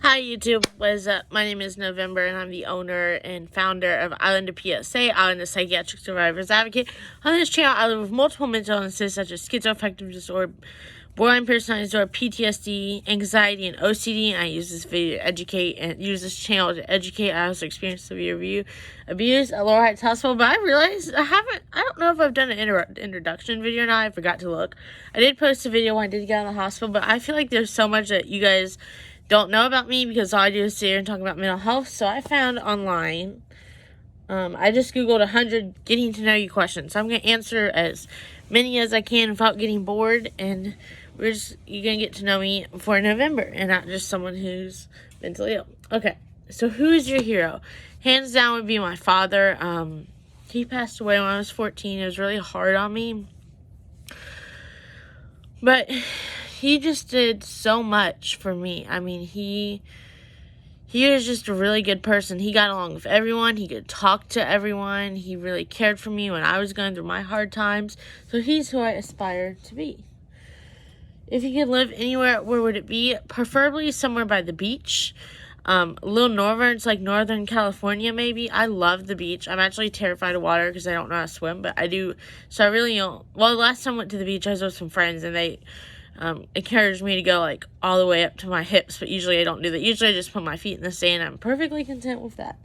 Hi YouTube, what is up? My name is November and I'm the owner and founder of islandofpsa, Island of Psychiatric Survivors Advocate. On this channel, I live with multiple mental illnesses such as schizoaffective disorder, borderline personality disorder, PTSD, anxiety, and OCD. I use this video to educate and use this channel to educate. I also experienced severe abuse at Lower Heights Hospital, but I realized I don't know if I've done an introduction video or not. I forgot to look. I did post a video when I did get out of the hospital, but I feel like there's so much that you guys don't know about me because all I do is sit here and talk about mental health. So I found online, I just Googled 100 getting to know you questions. So I'm going to answer as many as I can without getting bored. And you're going to get to know me for November and not just someone who's mentally ill. Okay, so who is your hero? Hands down would be my father. He passed away when I was 14. It was really hard on me. But he just did so much for me. I mean, he was just a really good person. He got along with everyone. He could talk to everyone. He really cared for me when I was going through my hard times. So he's who I aspire to be. If you could live anywhere, where would it be? Preferably somewhere by the beach. A little northern, it's like Northern California maybe. I love the beach. I'm actually terrified of water because I don't know how to swim, but I do. So I really don't. Well, the last time I went to the beach, I was with some friends and they encouraged me to go like all the way up to my hips, but usually I don't do that. Usually I just put my feet in the sand. I'm perfectly content with that.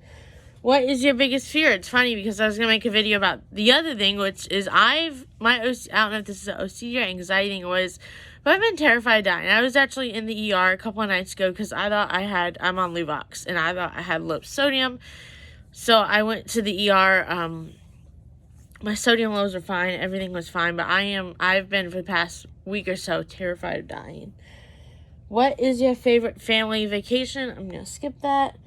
What is your biggest fear? It's funny because I was going to make a video about the other thing, which is I don't know if this is an OCD or anxiety thing but I've been terrified of dying. I was actually in the ER a couple of nights ago because I thought I'm on Luvox, and I thought I had low sodium. So I went to the ER. My sodium levels are fine. Everything was fine, but I've been for the past week or so terrified of dying. What is your favorite family vacation? I'm going to skip that.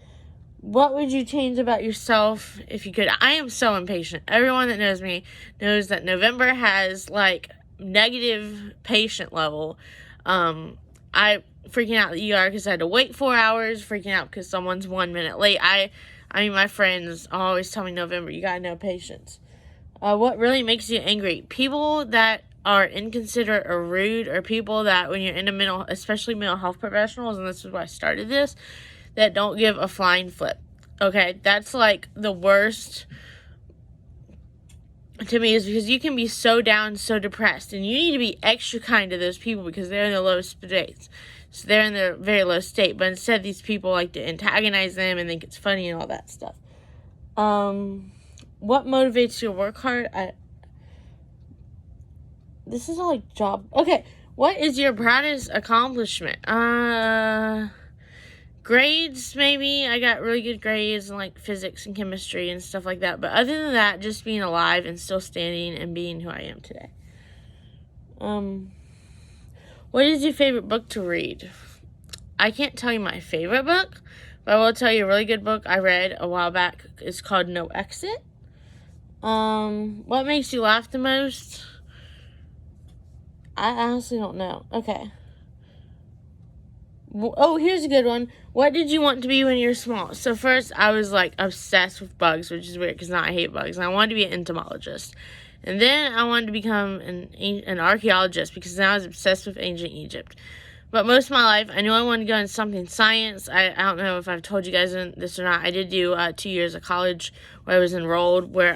What would you change about yourself if you could? I am so impatient. Everyone that knows me knows that November has like negative patient level. I freaking out at the ER because I had to wait 4 hours, freaking out because someone's 1 minute late. I mean, my friends always tell me, November, you gotta know patience. What really makes you angry? People that are inconsiderate or rude, or people that when you're in especially mental health professionals, and this is why I started this, that don't give a flying flip. Okay, that's like the worst to me, is because you can be so down, so depressed, and you need to be extra kind to those people because they're in their lowest states. So they're in their very low state, but instead these people like to antagonize them and think it's funny and all that stuff. What motivates you to work hard? This is all like job. Okay, what is your proudest accomplishment? Grades, maybe. I got really good grades in like physics and chemistry and stuff like that. But other than that, just being alive and still standing and being who I am today. What is your favorite book to read? I can't tell you my favorite book, but I will tell you a really good book I read a while back. It's called No Exit. What makes you laugh the most? I honestly don't know. Okay. Oh, here's a good one. What did you want to be when you were small? So first, I was like obsessed with bugs, which is weird because now I hate bugs. And I wanted to be an entomologist. And then I wanted to become an archaeologist because now I was obsessed with ancient Egypt. But most of my life, I knew I wanted to go into something science. I don't know if I've told you guys this or not. I did do 2 years of college where I was enrolled, where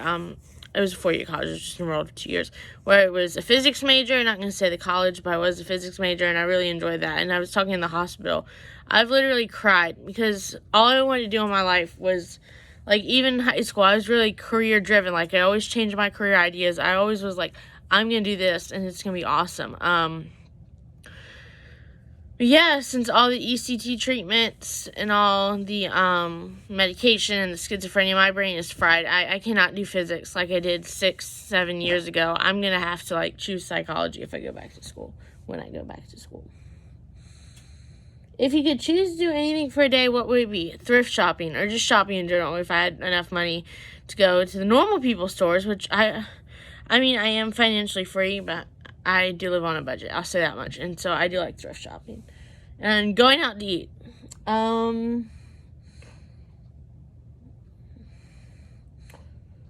it was a 4-year college. I was just enrolled for 2 years, where it was a physics major. I'm not going to say the college, but I was a physics major, and I really enjoyed that. And I was talking in the hospital. I've literally cried because all I wanted to do in my life was, like, even in high school, I was really career-driven. Like, I always changed my career ideas. I always was like, I'm going to do this, and it's going to be awesome. Yeah, since all the ECT treatments and all the medication and the schizophrenia, my brain is fried. I cannot do physics like I did 6-7 years ago. I'm going to have to like choose psychology if I go back to school, when I go back to school. If you could choose to do anything for a day, what would it be? Thrift shopping, or just shopping in general if I had enough money to go to the normal people stores, which I mean, I am financially free, but I do live on a budget. I'll say that much. And so I do like thrift shopping. And going out to eat.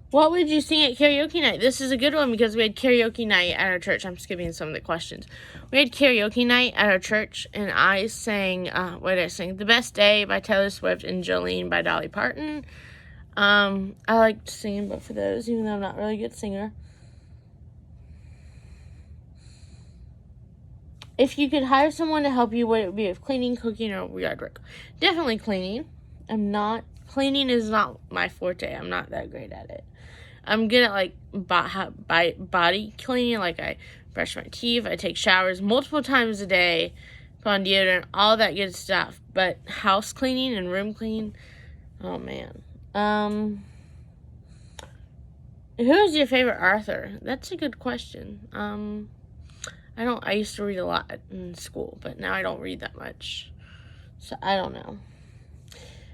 What would you sing at karaoke night? This is a good one because we had karaoke night at our church. I'm skipping some of the questions. We had karaoke night at our church, and I sang, what did I sing? The Best Day by Taylor Swift and Jolene by Dolly Parton. I liked singing both of those, even though I'm not really a good singer. If you could hire someone to help you, would it be with cleaning, cooking, or yard work? Definitely cleaning. Cleaning is not my forte. I'm not that great at it. I'm good at, like, body cleaning. Like, I brush my teeth. I take showers multiple times a day. Put on deodorant. All that good stuff. But house cleaning and room cleaning, oh, man. Who's your favorite author? That's a good question. I used to read a lot in school, but now I don't read that much. So, I don't know.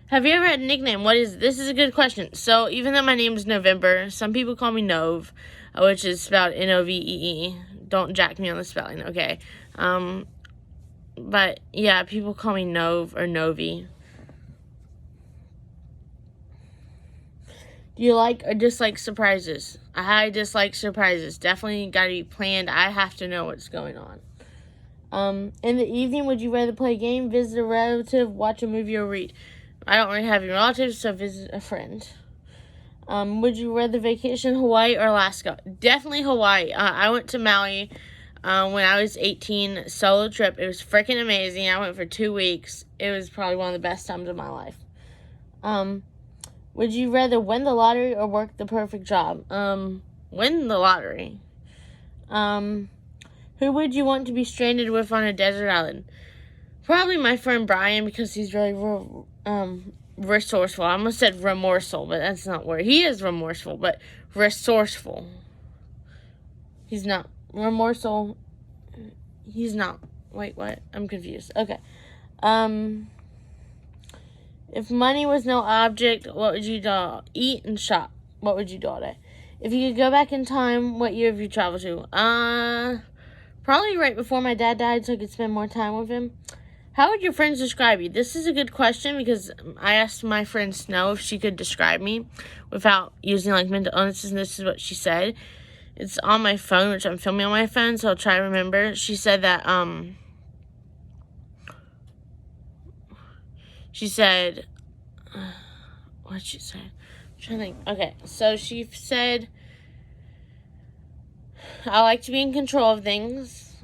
Have you ever had a nickname? This is a good question. So, even though my name is November, some people call me Nove, which is spelled N-O-V-E-E. Don't jack me on the spelling, okay? But, yeah, people call me Nove or Novi. Do you like or dislike surprises? I dislike surprises. Definitely got to be planned. I have to know what's going on. In the evening, would you rather play a game, visit a relative, watch a movie, or read? I don't really have any relatives, so visit a friend. Would you rather vacation Hawaii or Alaska? Definitely Hawaii. I went to Maui when I was 18, solo trip. It was freaking amazing. I went for 2 weeks. It was probably one of the best times of my life. Would you rather win the lottery or work the perfect job? Win the lottery. Who would you want to be stranded with on a desert island? Probably my friend Brian, because he's really resourceful. I almost said remorseful, but that's not word. He is remorseful, but resourceful. He's not remorseful. He's not. Wait, what? I'm confused. Okay. If money was no object, what would you do? Eat and shop. What would you do all day? If you could go back in time, what year have you traveled to? Probably right before my dad died, so I could spend more time with him. How would your friends describe you? This is a good question because I asked my friend Snow if she could describe me without using, like, mental illnesses, and this is what she said. It's on my phone, which I'm filming on my phone, so I'll try to remember. She said that, she said, what did she say? I'm trying to think. Okay, so she said, I like to be in control of things.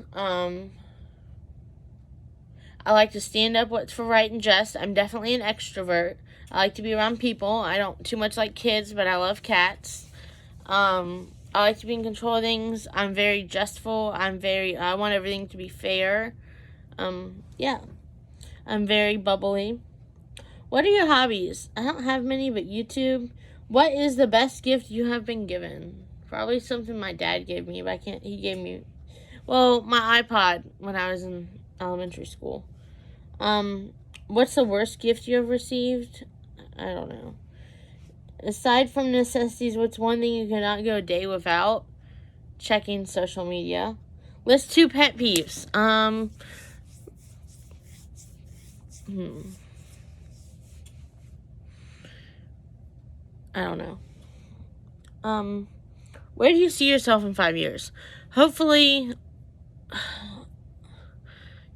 I like to stand up what's for right and just. I'm definitely an extrovert. I like to be around people. I don't too much like kids, but I love cats. I like to be in control of things. I'm very justful. I want everything to be fair. Yeah. I'm very bubbly. What are your hobbies? I don't have many, but YouTube. What is the best gift you have been given? Probably something my dad gave me, but he gave me, well, my iPod when I was in elementary school. What's the worst gift you have received? I don't know. Aside from necessities, what's one thing you cannot go a day without? Checking social media. List 2 pet peeves. I don't know. Where do you see yourself in 5 years? Hopefully,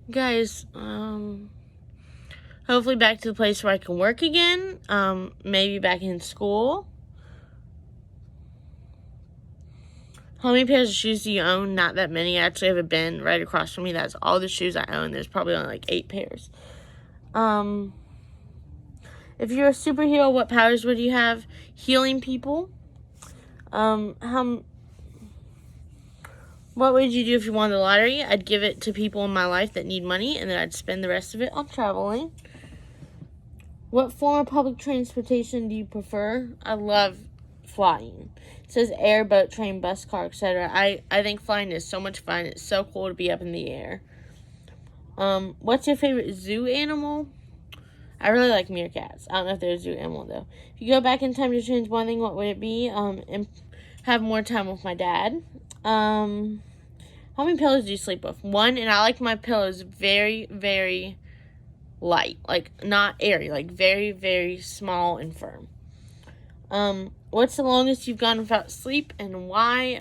guys, hopefully back to the place where I can work again. Maybe back in school. How many pairs of shoes do you own? Not that many. I actually have a bin right across from me. That's all the shoes I own. There's probably only like 8 pairs. If you're a superhero, what powers would you have? Healing people. What would you do if you won the lottery? I'd give it to people in my life that need money, and then I'd spend the rest of it on traveling. What form of public transportation do you prefer? I love flying. It says air, boat, train, bus, car, etc. I think flying is so much fun. It's so cool to be up in the air. What's your favorite zoo animal? I really like meerkats. I don't know if they're a zoo animal, though. If you go back in time to change one thing, what would it be? And have more time with my dad. How many pillows do you sleep with? 1, and I like my pillows very, very light. Like, not airy. Like, very, very small and firm. What's the longest you've gone without sleep and why?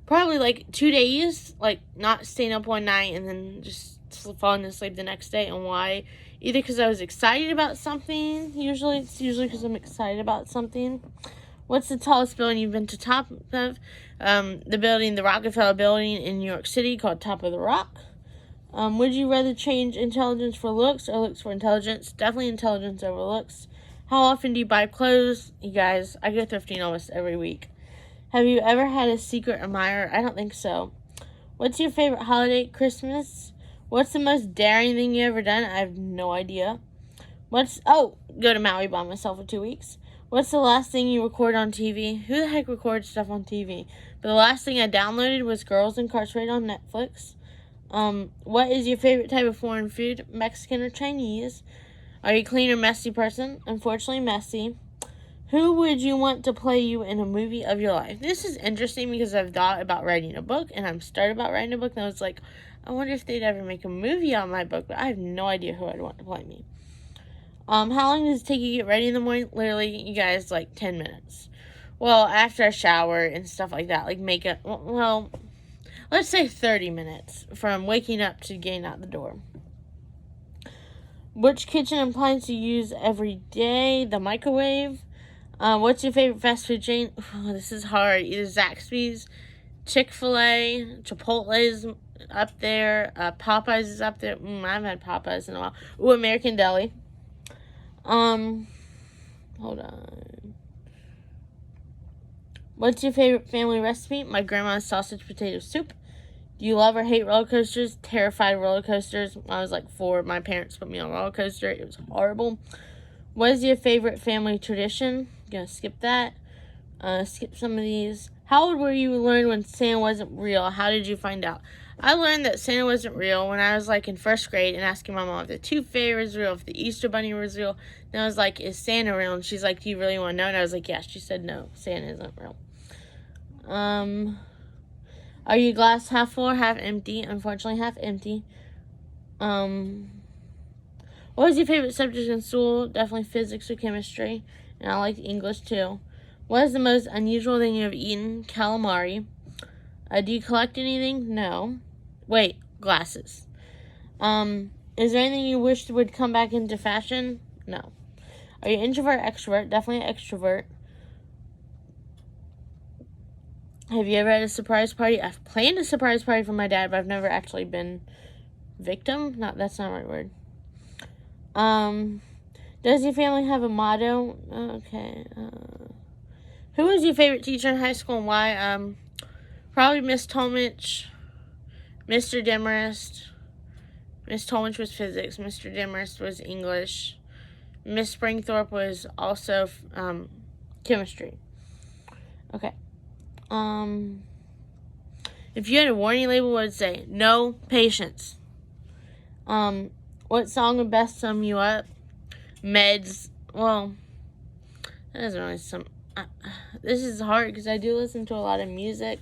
Probably like 2 days, like not staying up one night and then just falling asleep the next day. And why? Either because I was excited about something. It's usually because I'm excited about something. What's the tallest building you've been to top of? The Rockefeller Building in New York City, called Top of the Rock. Would you rather change intelligence for looks or looks for intelligence? Definitely intelligence over looks. How often do you buy clothes? You guys, I go thrifting almost every week. Have you ever had a secret admirer? I don't think so. What's your favorite holiday? Christmas. What's the most daring thing you ever done? I have no idea. Go to Maui by myself for 2 weeks. What's the last thing you record on TV? Who the heck records stuff on TV? But the last thing I downloaded was Girls Incarcerated on Netflix. What is your favorite type of foreign food? Mexican or Chinese? Are you a clean or messy person? Unfortunately, messy. Who would you want to play you in a movie of your life? This is interesting because I've thought about writing a book, and I'm started about writing a book, and I was like, I wonder if they'd ever make a movie on my book, but I have no idea who I'd want to play me. How long does it take you to get ready in the morning? Literally, you guys, like 10 minutes. Well, after I shower and stuff like that, like makeup, well, let's say 30 minutes from waking up to getting out the door. Which kitchen appliance do you use every day? The microwave. What's your favorite fast food chain? Oh, this is hard. Either Zaxby's, Chick-fil-A, Chipotle's up there, Popeyes is up there. I haven't had Popeyes in a while. Ooh, American Deli. Hold on. What's your favorite family recipe? My grandma's sausage potato soup. Do you love or hate roller coasters? Terrified of roller coasters. When I was like 4, my parents put me on a roller coaster. It was horrible. What is your favorite family tradition? I'm gonna skip that. Skip some of these. How old were you to learn when Santa wasn't real? How did you find out? I learned that Santa wasn't real when I was like in 1st grade and asking my mom if the Tooth Fairy was real, if the Easter Bunny was real. And I was like, is Santa real? And she's like, do you really want to know? And I was like, yeah. She said, no, Santa isn't real. Are you glass half full or half empty? Unfortunately, half empty. What was your favorite subject in school? Definitely physics or chemistry. And I liked English too. What is the most unusual thing you've eaten? Calamari. Do you collect anything? No. Wait, glasses. Is there anything you wish would come back into fashion? No. Are you introvert or extrovert? Definitely extrovert. Have you ever had a surprise party? I've planned a surprise party for my dad, but I've never actually been victim. That's not the right word. Does your family have a motto? Okay. Who was your favorite teacher in high school and why? Probably Miss Tolmich, Mr. Demarest. Miss Tolmich was physics. Mr. Demarest was English. Miss Springthorpe was also chemistry. Okay. If you had a warning label, what would it say? No patience. What song would best sum you up? Meds. Well, that doesn't really sum. This is hard because I do listen to a lot of music.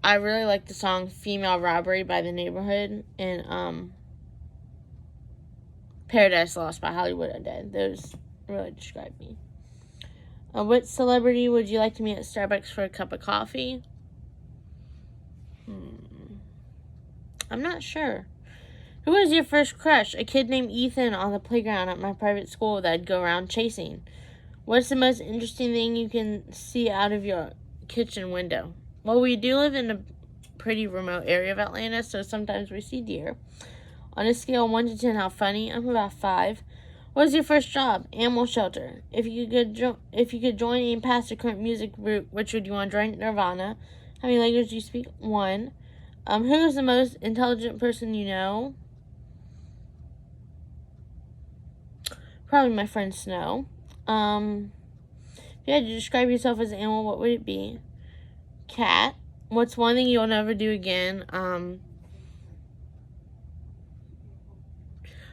I really like the song Female Robbery by The Neighborhood and Paradise Lost by Hollywood Undead. Those really describe me. What celebrity would you like to meet at Starbucks for a cup of coffee? I'm not sure. Who was your first crush? A kid named Ethan on the playground at my private school that I'd go around chasing. What's the most interesting thing you can see out of your kitchen window? Well, we do live in a pretty remote area of Atlanta, so sometimes we see deer. On a scale of 1 to 10, how funny? I'm about 5. What was your first job? Animal shelter. If you could join and pass the current music group, which would you want to join? Nirvana. How many languages do you speak? 1. Who is the most intelligent person you know? Probably my friend Snow. If you had to describe yourself as an animal, what would it be? Cat. What's one thing you'll never do again?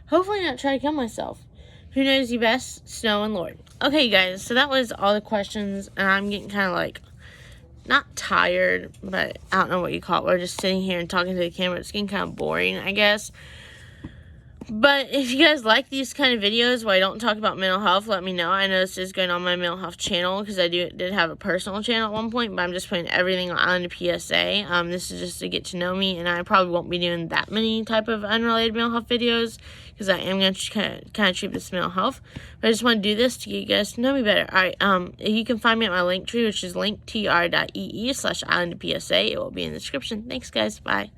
Hopefully not try to kill myself. Who knows you best? Snow and Lord. Okay, guys, so that was all the questions, and I'm getting kind of like, not tired, but I don't know what you call it. We're just sitting here and talking to the camera. It's getting kind of boring, I guess. But if you guys like these kind of videos where I don't talk about mental health, let me know. I know this is going on my mental health channel because I did have a personal channel at one point, but I'm just putting everything on Island of PSA. This is just to get to know me, and I probably won't be doing that many type of unrelated mental health videos because I am going to kind of treat this mental health. But I just want to do this to get you guys to know me better. All right, you can find me at my Linktree, which is Linktr.ee/islandofpsa. It will be in the description. Thanks, guys. Bye.